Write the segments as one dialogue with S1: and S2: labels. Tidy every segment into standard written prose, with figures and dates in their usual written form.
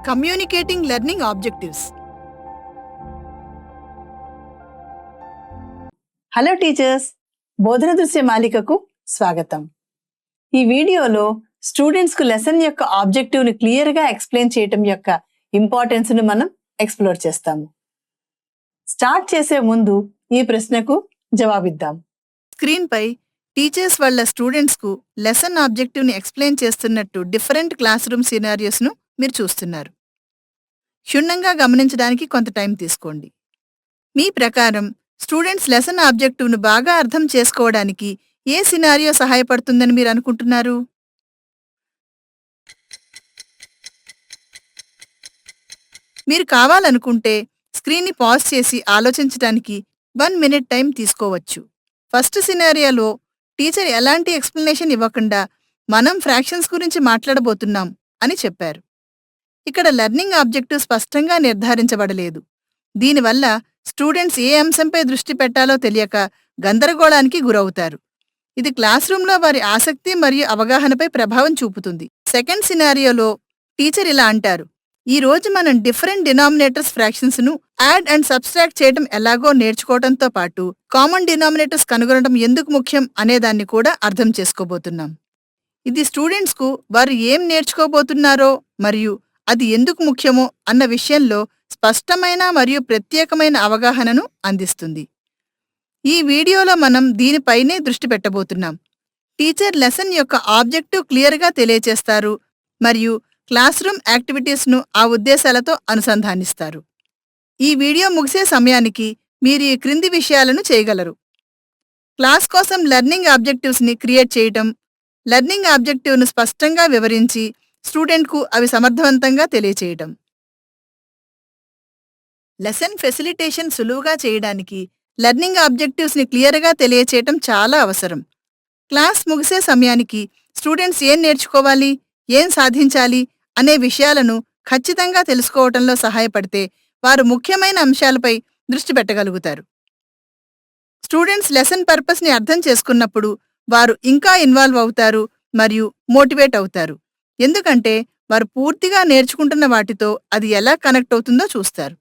S1: Communicating Learning Objectives.
S2: Hello teachers, బోధన దృశ్య మాలికకు స్వాగతం. ఈ వీడియోలో స్టూడెంట్స్కు లెసన్ యొక్క ఆబ్జెక్టివ్ని క్లియర్గా ఎక్స్ప్లెయిన్ చేయటం యొక్క ఇంపార్టెన్స్ను మనం ఎక్స్ప్లోర్ చేస్తాము. స్టార్ట్ చేసే ముందు ఈ ప్రశ్నకు జవాబిద్దాం.
S1: స్క్రీన్పై టీచర్స్ వాళ్ళ స్టూడెంట్స్కు లెసన్ ఆబ్జెక్టివ్ని ఎక్స్ప్లెయిన్ చేస్తున్నట్టు డిఫరెంట్ క్లాస్ రూమ్ సినారియోస్ను మీరు చూస్తున్నారు. క్షుణ్ణంగా గమనించడానికి కొంత టైం తీసుకోండి. మీ ప్రకారం స్టూడెంట్స్ లెసన్ ఆబ్జెక్టివ్ను బాగా అర్థం చేసుకోవడానికి ఏ సినారియో సహాయపడుతుందని మీరు అనుకుంటున్నారు? మీరు కావాలనుకుంటే స్క్రీన్ని పాజ్ చేసి ఆలోచించడానికి 1 మినిట్ టైం తీసుకోవచ్చు. ఫస్ట్ సినారియోలో టీచర్ ఎలాంటి ఎక్స్ప్లెనేషన్ ఇవ్వకుండా మనం ఫ్రాక్షన్స్ గురించి మాట్లాడబోతున్నాం అని చెప్పారు. ఇక్కడ లెర్నింగ్ ఆబ్జెక్టివ్ స్పష్టంగా నిర్ధారించబడలేదు. దీనివల్ల స్టూడెంట్స్ ఏ అంశంపై దృష్టి పెట్టాలో తెలియక గందరగోళానికి గురవుతారు. ఇది క్లాస్ రూమ్లో వారి ఆసక్తి మరియు అవగాహనపై ప్రభావం చూపుతుంది. సెకండ్ సినారియోలో టీచర్ ఇలా అంటారు: ఈ రోజు మనం డిఫరెంట్ డినామినేటర్స్ ఫ్రాక్షన్స్ను యాడ్ అండ్ సబ్స్ట్రాక్ట్ చేయడం ఎలాగో నేర్చుకోవడంతో పాటు కామన్ డినామినేటర్స్ కనుగొనడం ఎందుకు ముఖ్యం అనేదాన్ని కూడా అర్థం చేసుకోబోతున్నాం. ఇది స్టూడెంట్స్కు వారు ఏం నేర్చుకోబోతున్నారో మరియు అది ఎందుకు ముఖ్యమో అన్న విషయంలో స్పష్టమైన మరియు ప్రత్యేకమైన అవగాహనను అందిస్తుంది. ఈ వీడియోలో మనం దీనిపైనే దృష్టి పెట్టబోతున్నాం. టీచర్ లెసన్ యొక్క ఆబ్జెక్టివ్ క్లియర్గా తెలియచేస్తారు మరియు క్లాస్ రూమ్ యాక్టివిటీస్ను ఆ ఉద్దేశాలతో అనుసంధానిస్తారు. ఈ వీడియో ముగిసే సమయానికి మీరు ఈ క్రింది విషయాలను చేయగలరు: క్లాస్ కోసం లెర్నింగ్ ఆబ్జెక్టివ్స్ని క్రియేట్ చేయటం, లెర్నింగ్ ఆబ్జెక్టివ్ను స్పష్టంగా వివరించి స్టూడెంట్కు అవి సమర్థవంతంగా తెలియచేయటం. లెసన్ ఫెసిలిటేషన్ సులువుగా చేయడానికి లెర్నింగ్ ఆబ్జెక్టివ్స్ని క్లియర్గా తెలియచేయటం చాలా అవసరం. క్లాస్ ముగిసే సమయానికి స్టూడెంట్స్ ఏం నేర్చుకోవాలి, ఏం సాధించాలి అనే విషయాలను ఖచ్చితంగా తెలుసుకోవటంలో సహాయపడితే వారు ముఖ్యమైన అంశాలపై దృష్టి పెట్టగలుగుతారు. స్టూడెంట్స్ లెసన్ పర్పస్ని అర్థం చేసుకున్నప్పుడు వారు ఇంకా ఇన్వాల్వ్ అవుతారు మరియు మోటివేట్ అవుతారు. ఎందుకంటే వారు పూర్తిగా నేర్చుకుంటున్న వాటితో అది ఎలా కనెక్ట్ అవుతుందో చూస్తారు.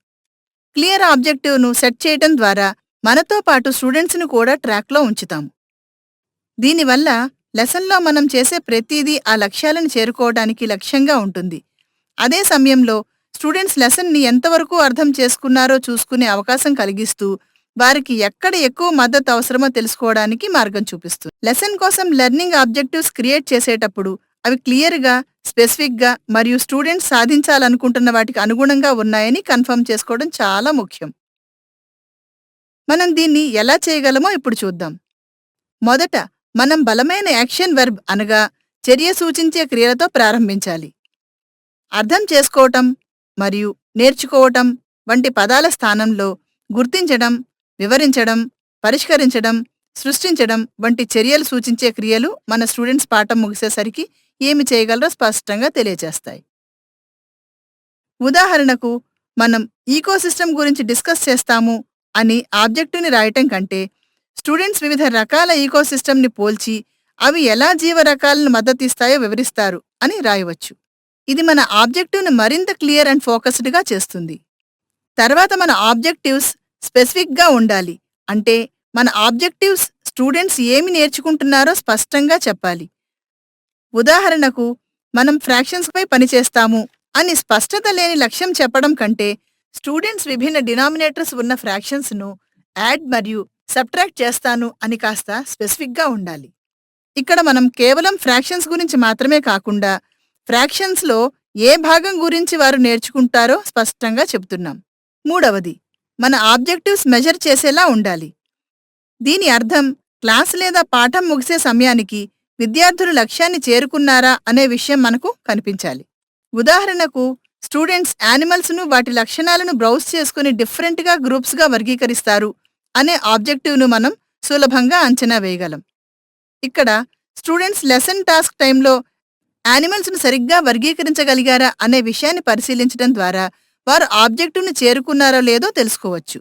S1: క్లియర్ ఆబ్జెక్టివ్ను సెట్ చేయటం ద్వారా మనతో పాటు స్టూడెంట్స్ను కూడా ట్రాక్లో ఉంచుతాము. దీనివల్ల లెసన్లో మనం చేసే ప్రతిదీ ఆ లక్ష్యాలను చేరుకోవడానికి లక్ష్యంగా ఉంటుంది. అదే సమయంలో స్టూడెంట్స్ లెసన్ని ఎంతవరకు అర్థం చేసుకున్నారో చూసుకునే అవకాశం కలిగిస్తూ వారికి ఎక్కడ ఎక్కువ మద్దతు అవసరమో తెలుసుకోవడానికి మార్గం చూపిస్తుంది. లెసన్ కోసం లెర్నింగ్ ఆబ్జెక్టివ్స్ క్రియేట్ చేసేటప్పుడు అవి క్లియర్గా, స్పెసిఫిక్గా మరియు స్టూడెంట్స్ సాధించాలనుకుంటున్న వాటికి అనుగుణంగా ఉన్నాయని కన్ఫర్మ్ చేసుకోవడం చాలా ముఖ్యం. మనం దీన్ని ఎలా చేయగలమో ఇప్పుడు చూద్దాం. మొదట మనం బలమైన యాక్షన్ వెర్బ్ అనగా చర్య సూచించే క్రియలతో ప్రారంభించాలి. అర్థం చేసుకోవటం మరియు నేర్చుకోవటం వంటి పదాల స్థానంలో గుర్తించడం, వివరించడం, పరిష్కరించడం, సృష్టించడం వంటి చర్యలు సూచించే క్రియలు మన స్టూడెంట్స్ పాఠం ముగిసేసరికి ఏమి చేయగలరో స్పష్టంగా తెలియచేస్తాయి. ఉదాహరణకు, మనం ఈకోసిస్టమ్ గురించి డిస్కస్ చేస్తాము అని ఆబ్జెక్టివ్ని రాయటం కంటే స్టూడెంట్స్ వివిధ రకాల ఈకోసిస్టమ్ని పోల్చి అవి ఎలా జీవరకాలను మద్దతిస్తాయో వివరిస్తారు అని రాయవచ్చు. ఇది మన ఆబ్జెక్టివ్ను మరింత క్లియర్ అండ్ ఫోకస్డ్గా చేస్తుంది. తర్వాత మన ఆబ్జెక్టివ్స్ స్పెసిఫిక్గా ఉండాలి. అంటే మన ఆబ్జెక్టివ్స్ స్టూడెంట్స్ ఏమి నేర్చుకుంటున్నారో స్పష్టంగా చెప్పాలి. ఉదాహరణకు, మనం ఫ్రాక్షన్స్పై పనిచేస్తాము అని స్పష్టత లేని లక్ష్యం చెప్పడం కంటే స్టూడెంట్స్ విభిన్న డినామినేటర్స్ ఉన్న ఫ్రాక్షన్స్ను యాడ్ మరియు సబ్ట్రాక్ట్ చేస్తాను అని కాస్త స్పెసిఫిక్గా ఉండాలి. ఇక్కడ మనం కేవలం ఫ్రాక్షన్స్ గురించి మాత్రమే కాకుండా ఫ్రాక్షన్స్లో ఏ భాగం గురించి వారు నేర్చుకుంటారో స్పష్టంగా చెబుతున్నాం. మూడవది, మన ఆబ్జెక్టివ్స్ మెజర్ చేసేలా ఉండాలి. దీని అర్థం క్లాస్ లేదా పాఠం ముగిసే సమయానికి విద్యార్థులు లక్ష్యాన్ని చేరుకున్నారా అనే విషయం మనకు కనిపించాలి. ఉదాహరణకు, స్టూడెంట్స్ యానిమల్స్ను వాటి లక్షణాలను బ్రౌజ్ చేసుకుని డిఫరెంట్గా గ్రూప్స్గా వర్గీకరిస్తారు అనే ఆబ్జెక్టివ్ను మనం సులభంగా అంచనా వేయగలం. ఇక్కడ స్టూడెంట్స్ లెసన్ టాస్క్ టైంలో యానిమల్స్ను సరిగ్గా వర్గీకరించగలిగారా అనే విషయాన్ని పరిశీలించడం ద్వారా వారు ఆబ్జెక్టివ్ను చేరుకున్నారో లేదో తెలుసుకోవచ్చు.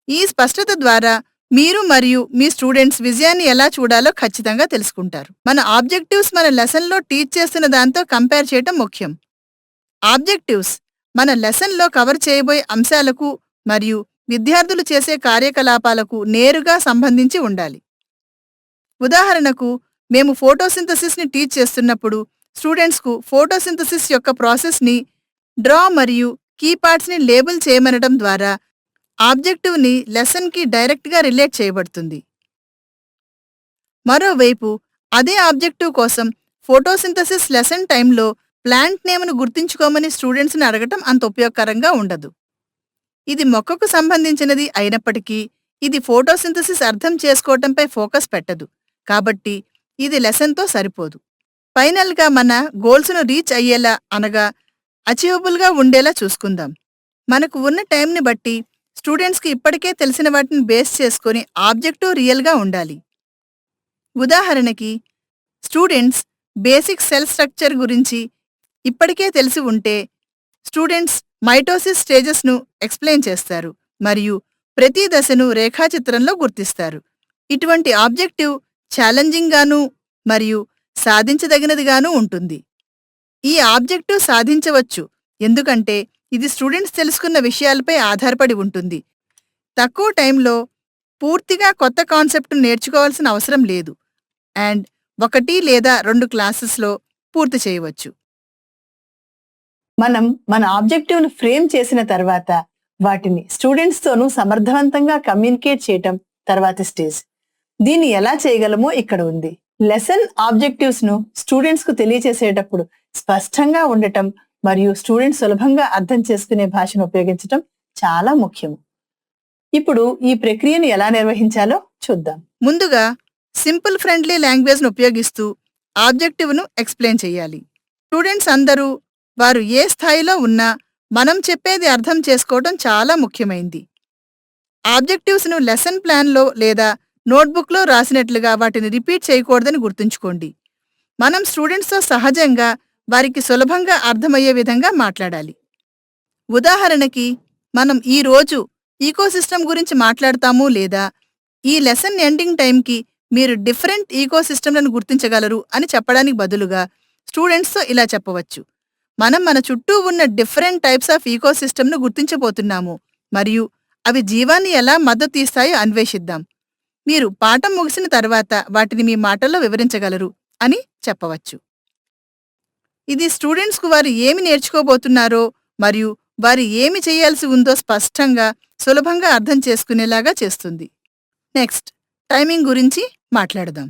S1: ఈ స్పష్టత ద్వారా మీరు మరియు మీ స్టూడెంట్స్ విజయాన్ని ఎలా చూడాలో ఖచ్చితంగా తెలుసుకుంటారు. మన ఆబ్జెక్టివ్స్ మన లెసన్లో టీచ్ చేస్తున్న దాంతో కంపేర్ చేయటం ముఖ్యం. ఆబ్జెక్టివ్స్ మన లెసన్లో కవర్ చేయబోయే అంశాలకు మరియు విద్యార్థులు చేసే కార్యకలాపాలకు నేరుగా సంబంధించి ఉండాలి. ఉదాహరణకు, మేము ఫోటోసింథసిస్ని టీచ్ చేస్తున్నప్పుడు స్టూడెంట్స్కు ఫోటోసింథసిస్ యొక్క ప్రాసెస్ని డ్రా మరియు కీ పార్ట్స్ని లేబుల్ చేయమనడం ద్వారా ఆబ్జెక్టివ్ని లెసన్కి డైరెక్ట్గా రిలేట్ చేయబడుతుంది. మరోవైపు అదే ఆబ్జెక్టివ్ కోసం ఫోటోసింథసిస్ లెసన్ టైంలో ప్లాంట్ నేమ్ను గుర్తుంచుకోమని స్టూడెంట్స్ని అడగటం అంత ఉపయోగకరంగా ఉండదు. ఇది మొక్కకు సంబంధించినది అయినప్పటికీ ఇది ఫోటోసింథసిస్ అర్థం చేసుకోవటంపై ఫోకస్ పెట్టదు, కాబట్టి ఇది లెసన్తో సరిపోదు. ఫైనల్గా మన గోల్స్ను రీచ్ అయ్యేలా అనగా అచీవబుల్గా ఉండేలా చూసుకుందాం. మనకు ఉన్న టైంని బట్టి స్టూడెంట్స్కి ఇప్పటికే తెలిసిన వాటిని బేస్ చేసుకొని ఆబ్జెక్టివ్ రియల్గా ఉండాలి. ఉదాహరణకి, స్టూడెంట్స్ బేసిక్ సెల్ స్ట్రక్చర్ గురించి ఇప్పటికే తెలిసి ఉంటే స్టూడెంట్స్ మైటోసిస్ స్టేజెస్ను ఎక్స్ప్లెయిన్ చేస్తారు మరియు ప్రతి దశను రేఖాచిత్రంలో గుర్తిస్తారు. ఇటువంటి ఆబ్జెక్టివ్ ఛాలెంజింగ్గానూ మరియు సాధించదగినదిగానూ ఉంటుంది. ఈ ఆబ్జెక్టివ్ సాధించవచ్చు ఎందుకంటే ఇది స్టూడెంట్స్ తెలుసుకున్న విషయాలపై ఆధారపడి ఉంటుంది. తక్కువ టైంలో పూర్తిగా కొత్త కాన్సెప్ట్ను నేర్చుకోవాల్సిన అవసరం లేదు అండ్ 1 లేదా 2 క్లాసెస్లో పూర్తి చేయవచ్చు.
S2: మనం మన ఆబ్జెక్టివ్ను ఫ్రేమ్ చేసిన తర్వాత వాటిని స్టూడెంట్స్తోనూ సమర్థవంతంగా కమ్యూనికేట్ చేయటం తర్వాతి స్టేజ్. దీన్ని ఎలా చేయగలమో ఇక్కడ ఉంది. లెసన్ ఆబ్జెక్టివ్స్ను స్టూడెంట్స్కు తెలియచేసేటప్పుడు స్పష్టంగా ఉండటం మరియు స్టూడెంట్స్ సులభంగా అర్థం చేసుకునే భాషను ఉపయోగించటం చాలా ముఖ్యం. ఇప్పుడు ఈ ప్రక్రియను ఎలా నిర్వహించాలో చూద్దాం.
S1: ముందుగా సింపుల్ ఫ్రెండ్లీ లాంగ్వేజ్ను ఉపయోగిస్తూ ఆబ్జెక్టివ్ను ఎక్స్ప్లెయిన్ చేయాలి. స్టూడెంట్స్ అందరూ వారు ఏ స్థాయిలో ఉన్నా మనం చెప్పేది అర్థం చేసుకోవడం చాలా ముఖ్యమైంది. ఆబ్జెక్టివ్స్ను లెసన్ ప్లాన్లో లేదా నోట్బుక్లో రాసినట్లుగా వాటిని రిపీట్ చేయకూడదని గుర్తుంచుకోండి. మనం స్టూడెంట్స్తో సహజంగా వారికి సులభంగా అర్థమయ్యే విధంగా మాట్లాడాలి. ఉదాహరణకి, మనం ఈరోజు ఈకోసిస్టమ్ గురించి మాట్లాడతాము లేదా ఈ లెసన్ ఎండింగ్ టైంకి మీరు డిఫరెంట్ ఈకోసిస్టమ్లను గుర్తించగలరు అని చెప్పడానికి బదులుగా స్టూడెంట్స్తో ఇలా చెప్పవచ్చు: మనం మన చుట్టూ ఉన్న డిఫరెంట్ టైప్స్ ఆఫ్ ఈకోసిస్టమ్ను గుర్తించబోతున్నాము మరియు అవి జీవాన్ని ఎలా మద్దతు ఇస్తాయో అన్వేషిద్దాం. మీరు పాఠం ముగిసిన తర్వాత వాటిని మీ మాటల్లో వివరించగలరు అని చెప్పవచ్చు. ఇది స్టూడెంట్స్కు వారు ఏమి నేర్చుకోబోతున్నారో మరియు వారు ఏమి చేయాల్సి ఉందో స్పష్టంగా, సులభంగా అర్థం చేసుకునేలాగా చేస్తుంది. నెక్స్ట్, టైమింగ్ గురించి మాట్లాడదాం.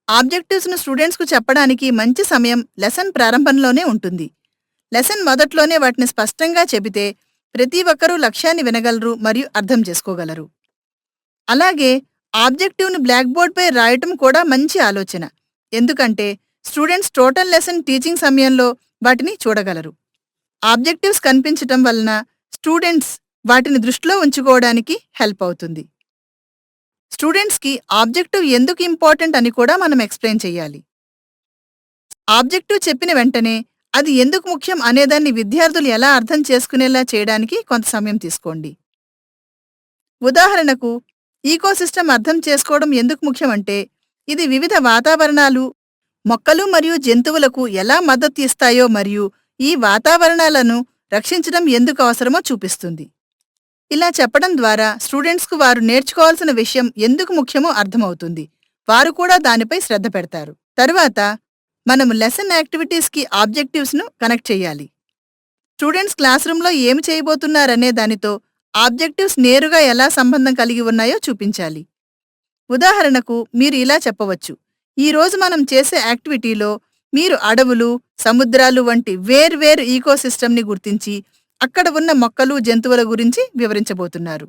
S1: ఆబ్జెక్టివ్స్ను స్టూడెంట్స్కు చెప్పడానికి మంచి సమయం లెసన్ ప్రారంభంలోనే ఉంటుంది. లెసన్ మొదట్లోనే వాటిని స్పష్టంగా చెబితే ప్రతి ఒక్కరూ లక్ష్యాన్ని వినగలరు మరియు అర్థం చేసుకోగలరు. అలాగే ఆబ్జెక్టివ్ను బ్లాక్ బోర్డ్పై రాయటం కూడా మంచి ఆలోచన, ఎందుకంటే స్టూడెంట్స్ టోటల్ లెసన్ టీచింగ్ సమయంలో వాటిని చూడగలరు. ఆబ్జెక్టివ్స్ కనిపించటం వలన స్టూడెంట్స్ వాటిని దృష్టిలో ఉంచుకోవడానికి హెల్ప్ అవుతుంది. స్టూడెంట్స్కి ఆబ్జెక్టివ్ ఎందుకు ఇంపార్టెంట్ అని కూడా మనం ఎక్స్ప్లెయిన్ చేయాలి. ఆబ్జెక్టివ్ చెప్పిన వెంటనే అది ఎందుకు ముఖ్యం అనేదాన్ని విద్యార్థులు ఎలా అర్థం చేసుకునేలా చేయడానికి కొంత సమయం తీసుకోండి. ఉదాహరణకు, ఈకోసిస్టమ్ అర్థం చేసుకోవడం ఎందుకు ముఖ్యమంటే ఇది వివిధ వాతావరణాలు, మొక్కలు మరియు జంతువులకు ఎలా మద్దతు ఇస్తాయో మరియు ఈ వాతావరణాలను రక్షించడం ఎందుకు అవసరమో చూపిస్తుంది. ఇలా చెప్పడం ద్వారా స్టూడెంట్స్కు వారు నేర్చుకోవాల్సిన విషయం ఎందుకు ముఖ్యమో అర్థమవుతుంది. వారు కూడా దానిపై శ్రద్ధ పెడతారు. తరువాత మనము లెసన్ యాక్టివిటీస్కి ఆబ్జెక్టివ్స్ను కనెక్ట్ చేయాలి. స్టూడెంట్స్ క్లాస్ రూమ్లో ఏమి చేయబోతున్నారనే దానితో ఆబ్జెక్టివ్స్ నేరుగా ఎలా సంబంధం కలిగి ఉన్నాయో చూపించాలి. ఉదాహరణకు, మీరు ఇలా చెప్పవచ్చు: ఈరోజు మనం చేసే యాక్టివిటీలో మీరు అడవులు, సముద్రాలు వంటి వేర్వేరు ఈకోసిస్టమ్ని గుర్తించి అక్కడ ఉన్న మొక్కలు, జంతువుల గురించి వివరించబోతున్నారు.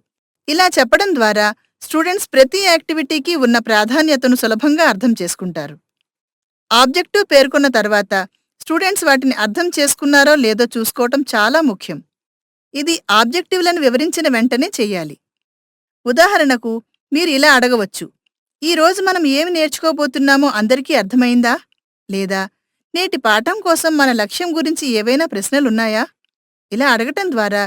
S1: ఇలా చెప్పడం ద్వారా స్టూడెంట్స్ ప్రతి యాక్టివిటీకి ఉన్న ప్రాధాన్యతను సులభంగా అర్థం చేసుకుంటారు. ఆబ్జెక్టివ్ పేర్కొన్న తర్వాత స్టూడెంట్స్ వాటిని అర్థం చేసుకున్నారో లేదో చూసుకోవటం చాలా ముఖ్యం. ఇది ఆబ్జెక్టివ్లను వివరించిన వెంటనే చెయ్యాలి. ఉదాహరణకు, మీరు ఇలా అడగవచ్చు: ఈరోజు మనం ఏమి నేర్చుకోబోతున్నామో అందరికీ అర్థమైందా? లేదా నేటి పాఠం కోసం మన లక్ష్యం గురించి ఏవైనా ప్రశ్నలున్నాయా? ఇలా అడగటం ద్వారా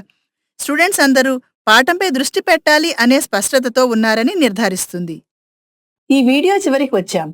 S1: స్టూడెంట్స్ అందరూ పాఠంపై దృష్టి పెట్టాలి అనే స్పష్టతతో ఉన్నారని నిర్ధారిస్తుంది.
S2: ఈ వీడియో చివరికి వచ్చాం.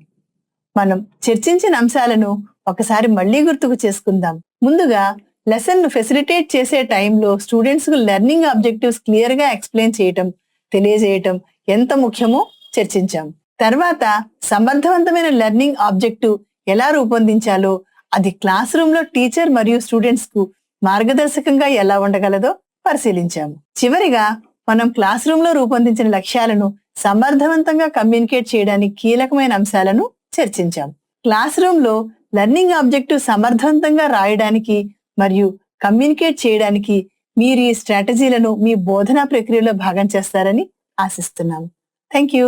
S2: మనం చర్చించిన అంశాలను ఒకసారి మళ్లీ గుర్తుకు చేసుకుందాం. ముందుగా లెసన్ ను ఫెసిలిటేట్ చేసే టైంలో స్టూడెంట్స్ కు లెర్నింగ్ ఆబ్జెక్టివ్స్ క్లియర్ గా ఎక్స్ప్లెయిన్ చేయటం, తెలియజేయటం ఎంత ముఖ్యమో చర్చించాం. తర్వాత సమర్థవంతమైన లెర్నింగ్ ఆబ్జెక్టివ్ ఎలా రూపొందించాలో, అది క్లాస్ రూమ్ లో టీచర్ మరియు స్టూడెంట్స్ కు మార్గదర్శకంగా ఎలా ఉండగలదో పరిశీలించాము. చివరిగా మనం క్లాస్ రూమ్ లో రూపొందించిన లక్ష్యాలను సమర్థవంతంగా కమ్యూనికేట్ చేయడానికి కీలకమైన అంశాలను చర్చించాం. క్లాస్ రూమ్ లో లెర్నింగ్ ఆబ్జెక్టివ్ సమర్థవంతంగా రాయడానికి మరియు కమ్యూనికేట్ చేయడానికి మీరు ఈ స్ట్రాటజీలను మీ బోధనా ప్రక్రియలో భాగం చేస్తారని ఆశిస్తున్నాము. Thank you.